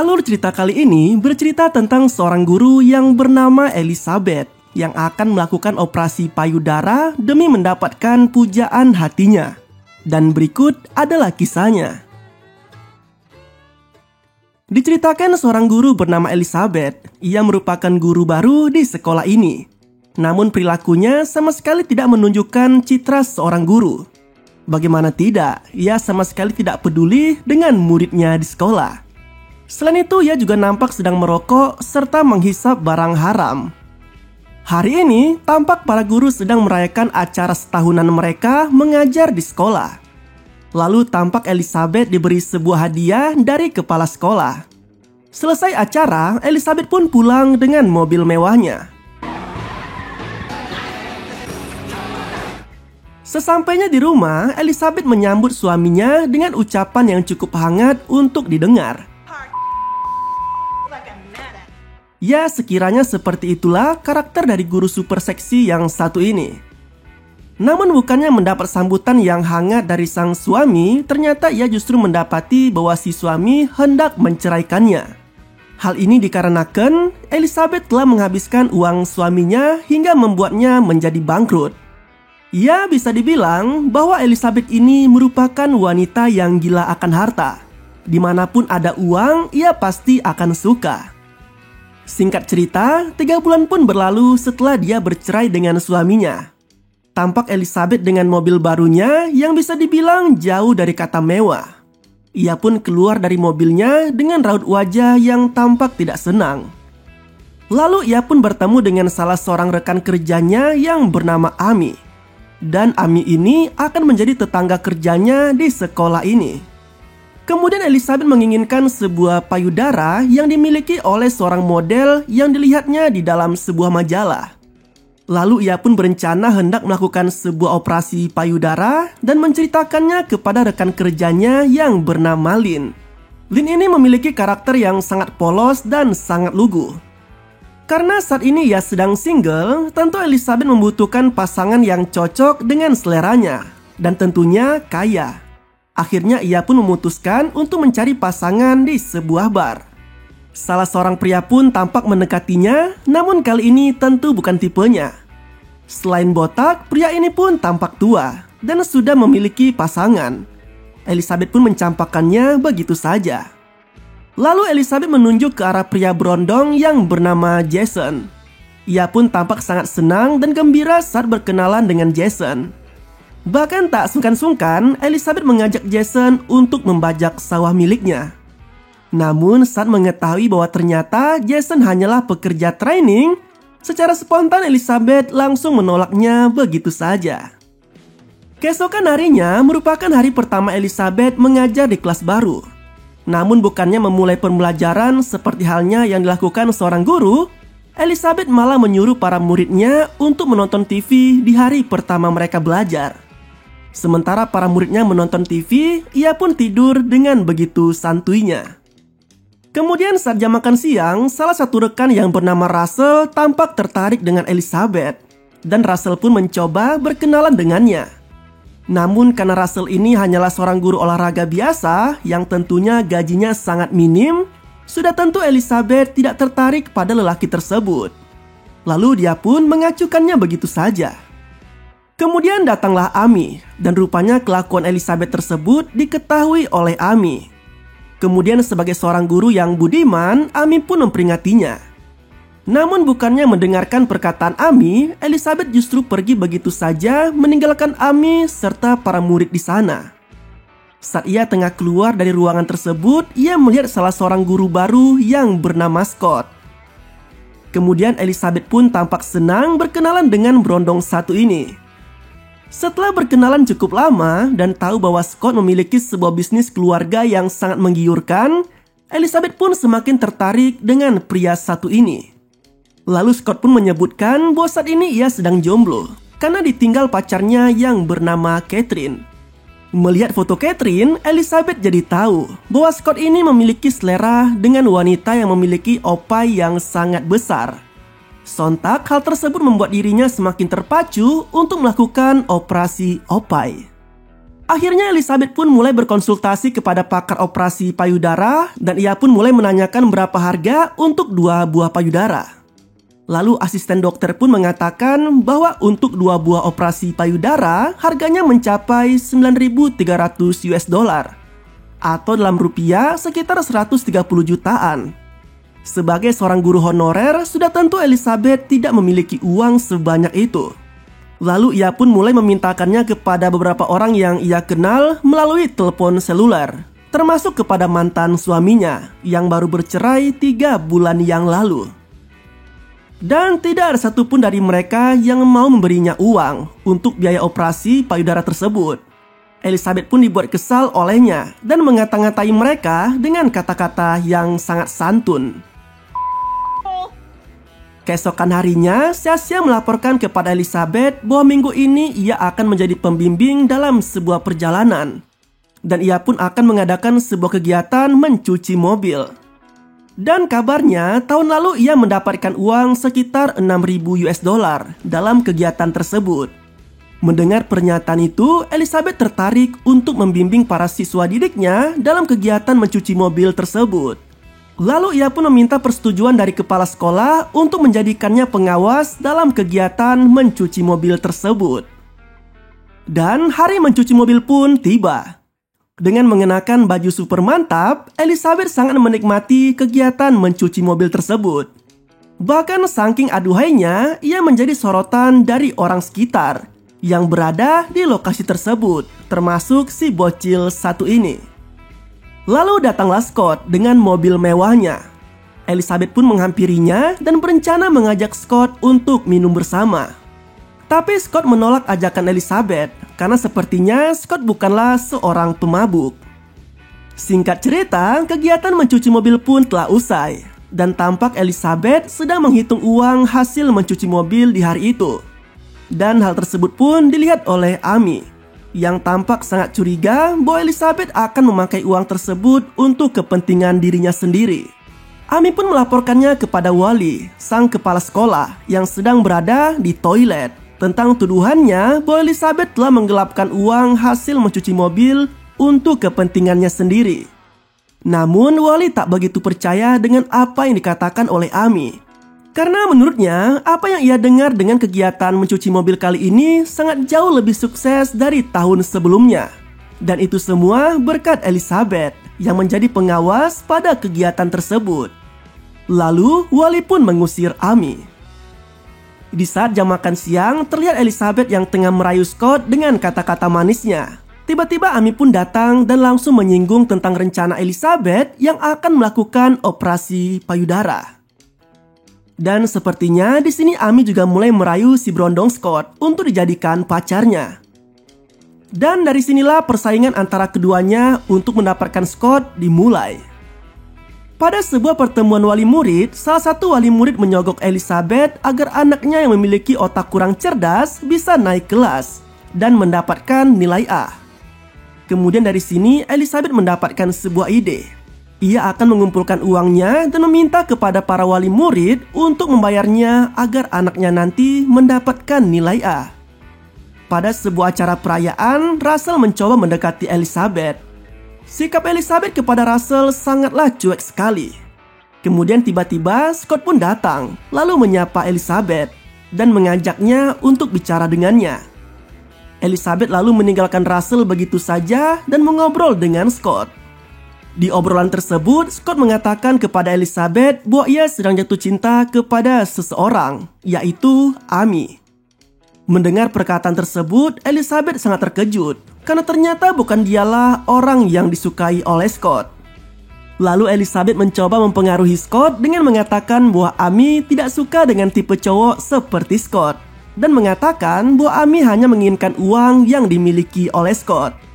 Alur cerita kali ini bercerita tentang seorang guru yang bernama Elizabeth yang akan melakukan operasi payudara demi mendapatkan pujaan hatinya. Dan berikut adalah kisahnya. Diceritakan seorang guru bernama Elizabeth. Ia merupakan guru baru di sekolah ini. Namun perilakunya sama sekali tidak menunjukkan citra seorang guru. Bagaimana tidak, ia sama sekali tidak peduli dengan muridnya di sekolah. Selain itu, ia juga nampak sedang merokok serta menghisap barang haram. Hari ini, tampak para guru sedang merayakan acara setahunan mereka mengajar di sekolah. Lalu tampak Elizabeth diberi sebuah hadiah dari kepala sekolah. Selesai acara, Elizabeth pun pulang dengan mobil mewahnya. Sesampainya di rumah, Elizabeth menyambut suaminya dengan ucapan yang cukup hangat untuk didengar. Ya, sekiranya seperti itulah karakter dari guru super seksi yang satu ini. Namun bukannya mendapat sambutan yang hangat dari sang suami, ternyata ia justru mendapati bahwa si suami hendak menceraikannya. Hal ini dikarenakan Elizabeth telah menghabiskan uang suaminya hingga membuatnya menjadi bangkrut. Ya, bisa dibilang bahwa Elizabeth ini merupakan wanita yang gila akan harta. Dimanapun ada uang, ia pasti akan suka. Singkat cerita, 3 bulan pun berlalu setelah dia bercerai dengan suaminya. Tampak Elizabeth dengan mobil barunya yang bisa dibilang jauh dari kata mewah. Ia pun keluar dari mobilnya dengan raut wajah yang tampak tidak senang. Lalu ia pun bertemu dengan salah seorang rekan kerjanya yang bernama Amy. Dan Amy ini akan menjadi tetangga kerjanya di sekolah ini. Kemudian Elizabeth menginginkan sebuah payudara yang dimiliki oleh seorang model yang dilihatnya di dalam sebuah majalah. Lalu ia pun berencana hendak melakukan sebuah operasi payudara dan menceritakannya kepada rekan kerjanya yang bernama Lynn. Lynn ini memiliki karakter yang sangat polos dan sangat lugu. Karena saat ini ia sedang single, tentu Elizabeth membutuhkan pasangan yang cocok dengan seleranya dan tentunya kaya. Akhirnya ia pun memutuskan untuk mencari pasangan di sebuah bar. Salah seorang pria pun tampak mendekatinya, namun kali ini tentu bukan tipenya. Selain botak, pria ini pun tampak tua dan sudah memiliki pasangan. Elizabeth pun mencampakkannya begitu saja. Lalu Elizabeth menunjuk ke arah pria berondong yang bernama Jason. Ia pun tampak sangat senang dan gembira saat berkenalan dengan Jason. Bahkan tak sungkan-sungkan, Elizabeth mengajak Jason untuk membajak sawah miliknya. Namun saat mengetahui bahwa ternyata Jason hanyalah pekerja training, secara spontan Elizabeth langsung menolaknya begitu saja. Keesokan harinya merupakan hari pertama Elizabeth mengajar di kelas baru. Namun bukannya memulai pembelajaran seperti halnya yang dilakukan seorang guru, Elizabeth malah menyuruh para muridnya untuk menonton TV di hari pertama mereka belajar. Sementara para muridnya menonton TV, ia pun tidur dengan begitu santuinya. Kemudian saat jam makan siang, salah satu rekan yang bernama Russell tampak tertarik dengan Elizabeth. Dan Russell pun mencoba berkenalan dengannya. Namun karena Russell ini hanyalah seorang guru olahraga biasa yang tentunya gajinya sangat minim, sudah tentu Elizabeth tidak tertarik pada lelaki tersebut. Lalu dia pun mengacukannya begitu saja. Kemudian datanglah Amy, dan rupanya kelakuan Elizabeth tersebut diketahui oleh Amy. Kemudian sebagai seorang guru yang budiman, Amy pun memperingatinya. Namun bukannya mendengarkan perkataan Amy, Elizabeth justru pergi begitu saja meninggalkan Amy serta para murid di sana. Saat ia tengah keluar dari ruangan tersebut, ia melihat salah seorang guru baru yang bernama Scott. Kemudian Elizabeth pun tampak senang berkenalan dengan berondong satu ini. Setelah berkenalan cukup lama dan tahu bahwa Scott memiliki sebuah bisnis keluarga yang sangat menggiurkan, Elizabeth pun semakin tertarik dengan pria satu ini. Lalu Scott pun menyebutkan bahwa saat ini ia sedang jomblo karena ditinggal pacarnya yang bernama Catherine. Melihat foto Catherine, Elizabeth jadi tahu bahwa Scott ini memiliki selera dengan wanita yang memiliki opai yang sangat besar. Sontak hal tersebut membuat dirinya semakin terpacu untuk melakukan operasi opai. Akhirnya Elizabeth pun mulai berkonsultasi kepada pakar operasi payudara dan ia pun mulai menanyakan berapa harga untuk 2 buah payudara. Lalu asisten dokter pun mengatakan bahwa untuk 2 buah operasi payudara harganya mencapai 9.300 US dollar atau dalam rupiah sekitar 130 jutaan. Sebagai seorang guru honorer, sudah tentu Elizabeth tidak memiliki uang sebanyak itu. Lalu ia pun mulai memintakannya kepada beberapa orang yang ia kenal melalui telepon seluler, termasuk kepada mantan suaminya yang baru bercerai 3 bulan yang lalu. Dan tidak ada satupun dari mereka yang mau memberinya uang untuk biaya operasi payudara tersebut. Elizabeth pun dibuat kesal olehnya dan mengata-ngatai mereka dengan kata-kata yang sangat santun. Keesokan harinya, Sasha melaporkan kepada Elizabeth bahwa minggu ini ia akan menjadi pembimbing dalam sebuah perjalanan. Dan ia pun akan mengadakan sebuah kegiatan mencuci mobil. Dan kabarnya, tahun lalu ia mendapatkan uang sekitar 6.000 US dollar dalam kegiatan tersebut. Mendengar pernyataan itu, Elizabeth tertarik untuk membimbing para siswa didiknya dalam kegiatan mencuci mobil tersebut. Lalu ia pun meminta persetujuan dari kepala sekolah untuk menjadikannya pengawas dalam kegiatan mencuci mobil tersebut. Dan hari mencuci mobil pun tiba. Dengan mengenakan baju super mantap, Elizabeth sangat menikmati kegiatan mencuci mobil tersebut. Bahkan saking aduhainya, ia menjadi sorotan dari orang sekitar yang berada di lokasi tersebut, termasuk si bocil satu ini. Lalu datanglah Scott dengan mobil mewahnya. Elizabeth pun menghampirinya dan berencana mengajak Scott untuk minum bersama. Tapi Scott menolak ajakan Elizabeth karena sepertinya Scott bukanlah seorang pemabuk. Singkat cerita, kegiatan mencuci mobil pun telah usai dan tampak Elizabeth sedang menghitung uang hasil mencuci mobil di hari itu. Dan hal tersebut pun dilihat oleh Amy, yang tampak sangat curiga bahwa Elizabeth akan memakai uang tersebut untuk kepentingan dirinya sendiri. Amy pun melaporkannya kepada Wally, sang kepala sekolah yang sedang berada di toilet, tentang tuduhannya bahwa Elizabeth telah menggelapkan uang hasil mencuci mobil untuk kepentingannya sendiri. Namun Wally tak begitu percaya dengan apa yang dikatakan oleh Amy. Karena menurutnya, apa yang ia dengar dengan kegiatan mencuci mobil kali ini sangat jauh lebih sukses dari tahun sebelumnya. Dan itu semua berkat Elizabeth yang menjadi pengawas pada kegiatan tersebut. Lalu, Wally pun mengusir Amy. Di saat jam makan siang, terlihat Elizabeth yang tengah merayu Scott dengan kata-kata manisnya. Tiba-tiba Amy pun datang dan langsung menyinggung tentang rencana Elizabeth yang akan melakukan operasi payudara. Dan sepertinya di sini Amy juga mulai merayu si Brondong Scott untuk dijadikan pacarnya. Dan dari sinilah persaingan antara keduanya untuk mendapatkan Scott dimulai. Pada sebuah pertemuan wali murid, salah satu wali murid menyogok Elizabeth agar anaknya yang memiliki otak kurang cerdas bisa naik kelas dan mendapatkan nilai A. Kemudian dari sini Elizabeth mendapatkan sebuah ide. Ia akan mengumpulkan uangnya dan meminta kepada para wali murid untuk membayarnya agar anaknya nanti mendapatkan nilai A. Pada sebuah acara perayaan, Russell mencoba mendekati Elizabeth. Sikap Elizabeth kepada Russell sangatlah cuek sekali. Kemudian tiba-tiba Scott pun datang, lalu menyapa Elizabeth dan mengajaknya untuk bicara dengannya. Elizabeth lalu meninggalkan Russell begitu saja dan mengobrol dengan Scott. Di obrolan tersebut, Scott mengatakan kepada Elizabeth bahwa ia sedang jatuh cinta kepada seseorang, yaitu Amy. Mendengar perkataan tersebut, Elizabeth sangat terkejut karena ternyata bukan dialah orang yang disukai oleh Scott. Lalu Elizabeth mencoba mempengaruhi Scott dengan mengatakan bahwa Amy tidak suka dengan tipe cowok seperti Scott dan mengatakan bahwa Amy hanya menginginkan uang yang dimiliki oleh Scott.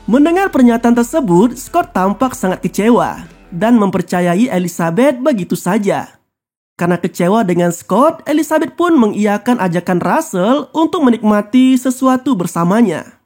Mendengar pernyataan tersebut, Scott tampak sangat kecewa dan mempercayai Elizabeth begitu saja. Karena kecewa dengan Scott, Elizabeth pun mengiyakan ajakan Russell untuk menikmati sesuatu bersamanya.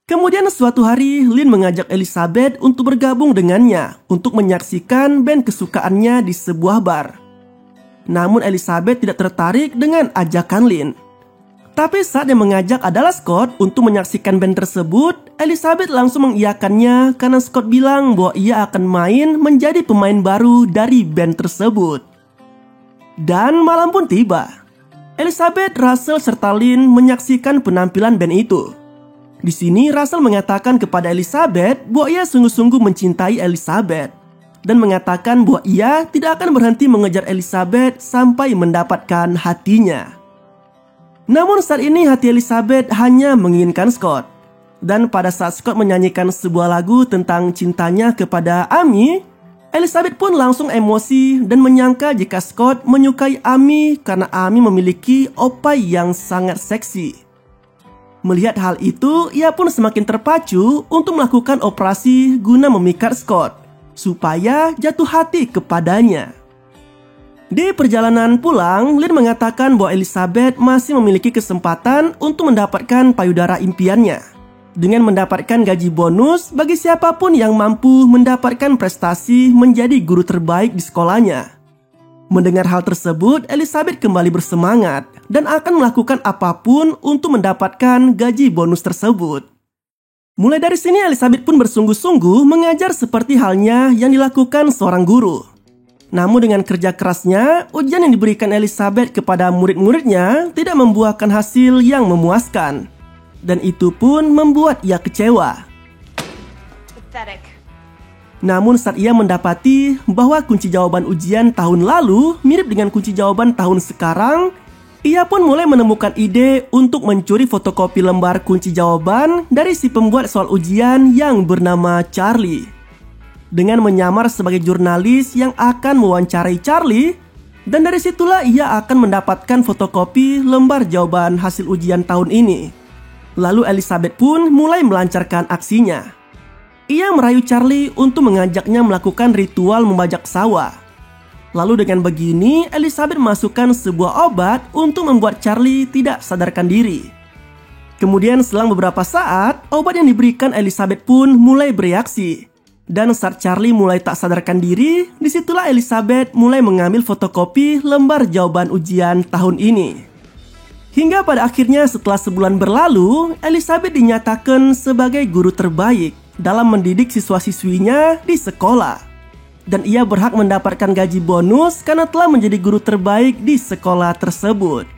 Kemudian suatu hari, Lynn mengajak Elizabeth untuk bergabung dengannya untuk menyaksikan band kesukaannya di sebuah bar. Namun Elizabeth tidak tertarik dengan ajakan Lynn. Tapi saat yang mengajak adalah Scott untuk menyaksikan band tersebut, Elizabeth langsung mengiyakannya karena Scott bilang bahwa ia akan main menjadi pemain baru dari band tersebut. Dan malam pun tiba. Elizabeth, Russell, serta Lynn menyaksikan penampilan band itu. Di sini Russell mengatakan kepada Elizabeth bahwa ia sungguh-sungguh mencintai Elizabeth dan mengatakan bahwa ia tidak akan berhenti mengejar Elizabeth sampai mendapatkan hatinya. Namun saat ini hati Elizabeth hanya menginginkan Scott. Dan pada saat Scott menyanyikan sebuah lagu tentang cintanya kepada Amy, Elizabeth pun langsung emosi dan menyangka jika Scott menyukai Amy karena Amy memiliki opai yang sangat seksi. Melihat hal itu, ia pun semakin terpacu untuk melakukan operasi guna memikat Scott supaya jatuh hati kepadanya. Di perjalanan pulang, Lynn mengatakan bahwa Elizabeth masih memiliki kesempatan untuk mendapatkan payudara impiannya dengan mendapatkan gaji bonus bagi siapapun yang mampu mendapatkan prestasi menjadi guru terbaik di sekolahnya. Mendengar hal tersebut, Elizabeth kembali bersemangat dan akan melakukan apapun untuk mendapatkan gaji bonus tersebut. Mulai dari sini Elizabeth pun bersungguh-sungguh mengajar seperti halnya yang dilakukan seorang guru. Namun dengan kerja kerasnya, ujian yang diberikan Elizabeth kepada murid-muridnya tidak membuahkan hasil yang memuaskan. Dan itu pun membuat ia kecewa. Pathetic. Namun saat ia mendapati bahwa kunci jawaban ujian tahun lalu mirip dengan kunci jawaban tahun sekarang, ia pun mulai menemukan ide untuk mencuri fotokopi lembar kunci jawaban dari si pembuat soal ujian yang bernama Charlie. Dengan menyamar sebagai jurnalis yang akan mewawancarai Charlie, dan dari situlah ia akan mendapatkan fotokopi lembar jawaban hasil ujian tahun ini. Lalu Elizabeth pun mulai melancarkan aksinya. Ia merayu Charlie untuk mengajaknya melakukan ritual membajak sawah. Lalu dengan begini, Elizabeth masukkan sebuah obat untuk membuat Charlie tidak sadarkan diri. Kemudian selang beberapa saat, obat yang diberikan Elizabeth pun mulai bereaksi. Dan saat Charlie mulai tak sadarkan diri, disitulah Elizabeth mulai mengambil fotokopi lembar jawaban ujian tahun ini. Hingga pada akhirnya setelah sebulan berlalu, Elizabeth dinyatakan sebagai guru terbaik dalam mendidik siswa-siswinya di sekolah. Dan ia berhak mendapatkan gaji bonus karena telah menjadi guru terbaik di sekolah tersebut.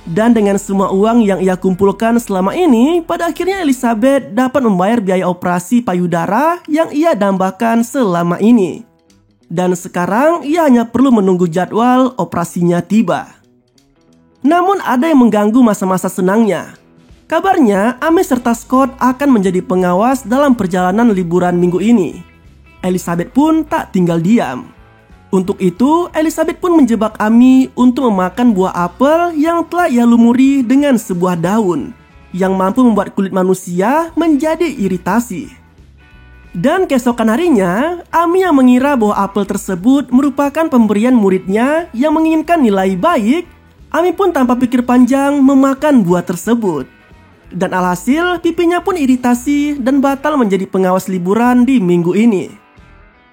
Dan dengan semua uang yang ia kumpulkan selama ini, pada akhirnya Elizabeth dapat membayar biaya operasi payudara yang ia dambakan selama ini. Dan sekarang ia hanya perlu menunggu jadwal operasinya tiba. Namun ada yang mengganggu masa-masa senangnya. Kabarnya Amy serta Scott akan menjadi pengawas dalam perjalanan liburan minggu ini. Elizabeth pun tak tinggal diam. Untuk itu, Elizabeth pun menjebak Amy untuk memakan buah apel yang telah ia lumuri dengan sebuah daun yang mampu membuat kulit manusia menjadi iritasi. Dan keesokan harinya, Amy yang mengira bahwa apel tersebut merupakan pemberian muridnya yang menginginkan nilai baik, Amy pun tanpa pikir panjang memakan buah tersebut. Dan alhasil, pipinya pun iritasi dan batal menjadi pengawas liburan di minggu ini.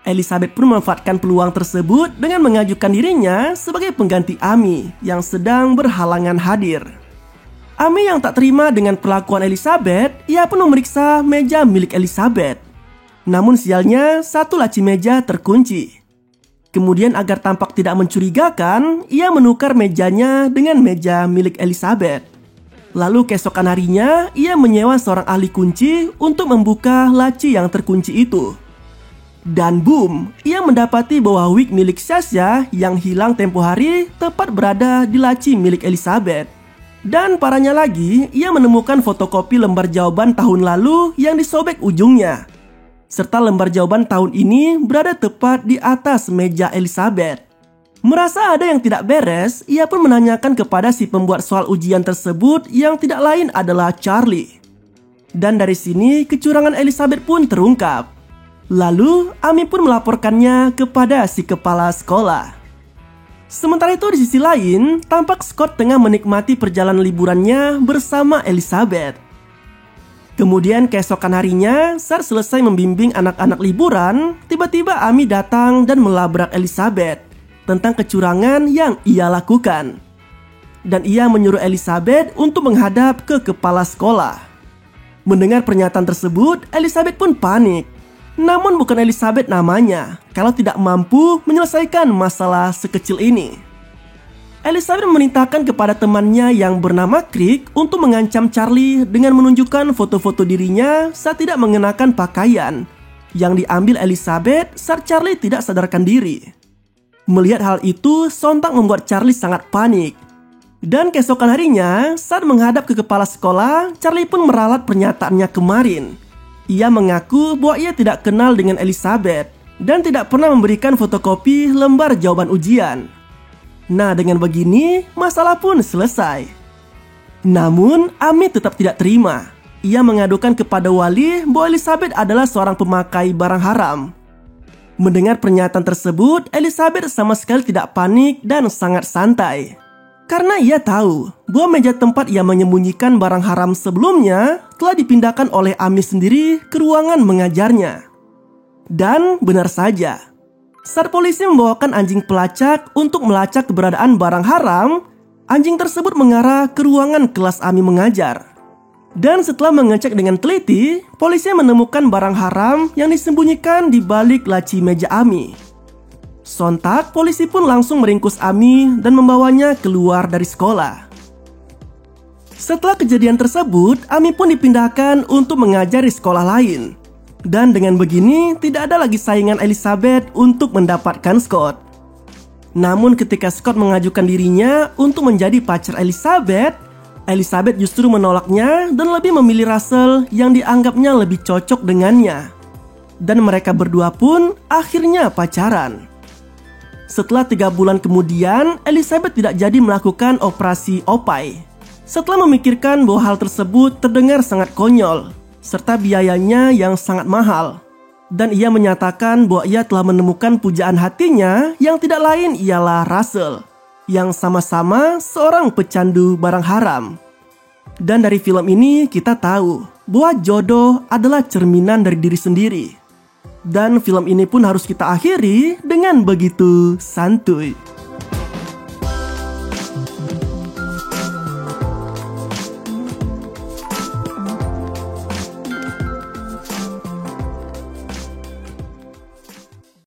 Elizabeth pun memanfaatkan peluang tersebut dengan mengajukan dirinya sebagai pengganti Amy yang sedang berhalangan hadir. Amy yang tak terima dengan perlakuan Elizabeth, ia pun memeriksa meja milik Elizabeth. Namun sialnya, satu laci meja terkunci. Kemudian agar tampak tidak mencurigakan, ia menukar mejanya dengan meja milik Elizabeth. Lalu keesokan harinya, ia menyewa seorang ahli kunci untuk membuka laci yang terkunci itu. Dan boom, ia mendapati bahwa wig milik Sasha yang hilang tempo hari tepat berada di laci milik Elizabeth. Dan parahnya lagi, ia menemukan fotokopi lembar jawaban tahun lalu yang disobek ujungnya. Serta lembar jawaban tahun ini berada tepat di atas meja Elizabeth. Merasa ada yang tidak beres, ia pun menanyakan kepada si pembuat soal ujian tersebut yang tidak lain adalah Charlie. Dan dari sini kecurangan Elizabeth pun terungkap. Lalu, Amy pun melaporkannya kepada si kepala sekolah. Sementara itu di sisi lain, tampak Scott tengah menikmati perjalanan liburannya bersama Elizabeth. Kemudian keesokan harinya, saat selesai membimbing anak-anak liburan, tiba-tiba Amy datang dan melabrak Elizabeth tentang kecurangan yang ia lakukan. dan ia menyuruh Elizabeth untuk menghadap ke kepala sekolah. Mendengar pernyataan tersebut, Elizabeth pun panik. Namun bukan Elizabeth namanya kalau tidak mampu menyelesaikan masalah sekecil ini. Elizabeth memerintahkan kepada temannya yang bernama Crick untuk mengancam Charlie dengan menunjukkan foto-foto dirinya saat tidak mengenakan pakaian yang diambil Elizabeth saat Charlie tidak sadarkan diri. Melihat hal itu sontak membuat Charlie sangat panik. Dan keesokan harinya, saat menghadap ke kepala sekolah, Charlie pun meralat pernyataannya kemarin. Ia mengaku bahwa ia tidak kenal dengan Elizabeth dan tidak pernah memberikan fotokopi lembar jawaban ujian. Nah, dengan begini, masalah pun selesai. Namun, Amy tetap tidak terima. Ia mengadukan kepada wali bahwa Elizabeth adalah seorang pemakai barang haram. Mendengar pernyataan tersebut, Elizabeth sama sekali tidak panik dan sangat santai. Karena ia tahu bahwa meja tempat ia menyembunyikan barang haram sebelumnya telah dipindahkan oleh Amy sendiri ke ruangan mengajarnya. Dan benar saja, saat polisi membawakan anjing pelacak untuk melacak keberadaan barang haram, anjing tersebut mengarah ke ruangan kelas Amy mengajar. Dan setelah mengecek dengan teliti, polisi menemukan barang haram yang disembunyikan di balik laci meja Amy. Sontak, polisi pun langsung meringkus Amy dan membawanya keluar dari sekolah. Setelah kejadian tersebut, Amy pun dipindahkan untuk mengajar di sekolah lain. Dan dengan begini, tidak ada lagi saingan Elizabeth untuk mendapatkan Scott. Namun ketika Scott mengajukan dirinya untuk menjadi pacar Elizabeth, Elizabeth justru menolaknya dan lebih memilih Russell yang dianggapnya lebih cocok dengannya. Dan mereka berdua pun akhirnya pacaran. Setelah 3 bulan kemudian, Elizabeth tidak jadi melakukan operasi OPAI. Setelah memikirkan bahwa hal tersebut terdengar sangat konyol, serta biayanya yang sangat mahal. Dan ia menyatakan bahwa ia telah menemukan pujaan hatinya yang tidak lain ialah Russell, yang sama-sama seorang pecandu barang haram. Dan dari film ini kita tahu bahwa jodoh adalah cerminan dari diri sendiri. Dan film ini pun harus kita akhiri dengan begitu santuy.